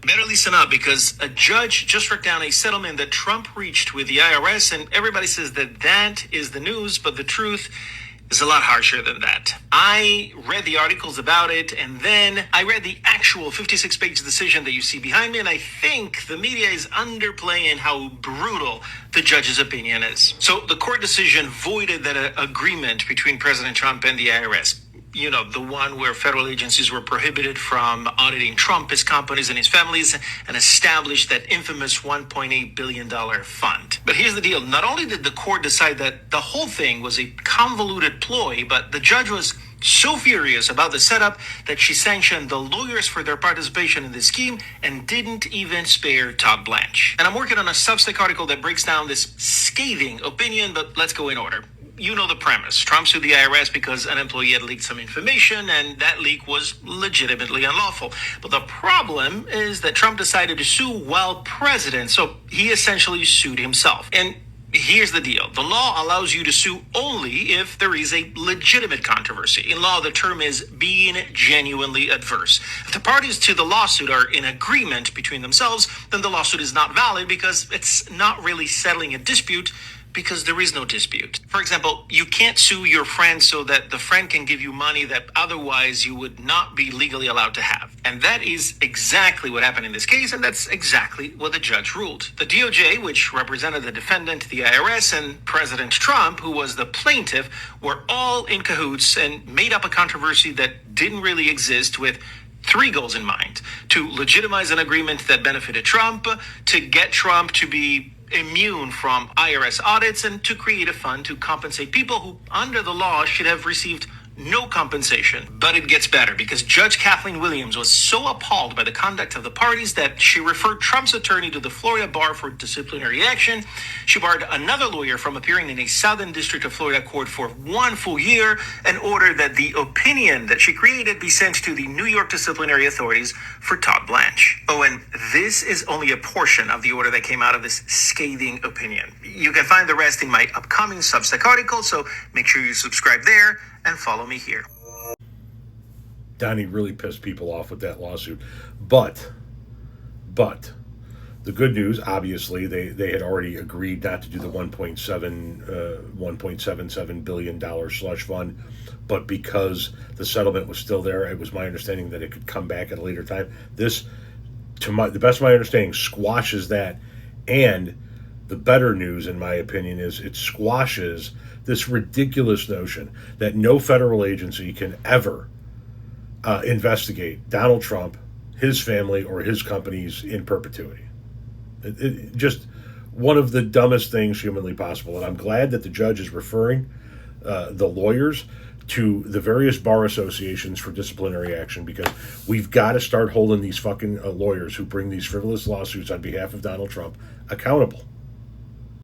Better listen up, because a judge just struck down a settlement that Trump reached with the IRS, and everybody says that that is the news, but the truth is a lot harsher than that. I read the articles about it, and then I read the actual 56-page decision that you see behind me, and I think the media is underplaying how brutal the judge's opinion is. So the court decision voided that agreement between President Trump and the IRS. You know, the one where federal agencies were prohibited from auditing Trump, his companies, and his families, and established that infamous $1.8 billion fund. But here's the deal. Not only did the court decide that the whole thing was a convoluted ploy, but the judge was so furious about the setup that she sanctioned the lawyers for their participation in this scheme and didn't even spare Todd Blanche. And I'm working on a Substack article that breaks down this scathing opinion, but let's go in order. You know the premise. Trump sued the IRS because an employee had leaked some information, and that leak was legitimately unlawful. But the problem is that Trump decided to sue while president, so he essentially sued himself. And here's the deal. The law allows you to sue only if there is a legitimate controversy. In law, the term is being genuinely adverse. If the parties to the lawsuit are in agreement between themselves, then the lawsuit is not valid because it's not really settling a dispute, because there is no dispute. For example, you can't sue your friend so that the friend can give you money that otherwise you would not be legally allowed to have. And that is exactly what happened in this case, and that's exactly what the judge ruled. The DOJ, which represented the defendant, the IRS, and President Trump, who was the plaintiff, were all in cahoots and made up a controversy that didn't really exist, with three goals in mind: to legitimize an agreement that benefited Trump, to get Trump to be immune from IRS audits, and to create a fund to compensate people who, under the law, should have received no compensation. But it gets better, because Judge Kathleen Williams was so appalled by the conduct of the parties that she referred Trump's attorney to the Florida bar for disciplinary action. She barred another lawyer from appearing in a Southern District of Florida court for 1 full year, and ordered that the opinion that she created be sent to the New York disciplinary authorities for Todd Blanche. Oh, and this is only a portion of the order that came out of this scathing opinion. You can find the rest in my upcoming Substack article, so make sure you subscribe there and follow me here. Donnie really pissed people off with that lawsuit. But the good news, obviously, they had already agreed not to do the $1.77 billion slush fund, but because the settlement was still there, it was my understanding that it could come back at a later time. This, the best of my understanding, squashes that, and the better news, in my opinion, is it squashes this ridiculous notion that no federal agency can ever investigate Donald Trump, his family, or his companies in perpetuity. It just one of the dumbest things humanly possible. And I'm glad that the judge is referring the lawyers to the various bar associations for disciplinary action, because we've got to start holding these fucking lawyers who bring these frivolous lawsuits on behalf of Donald Trump accountable.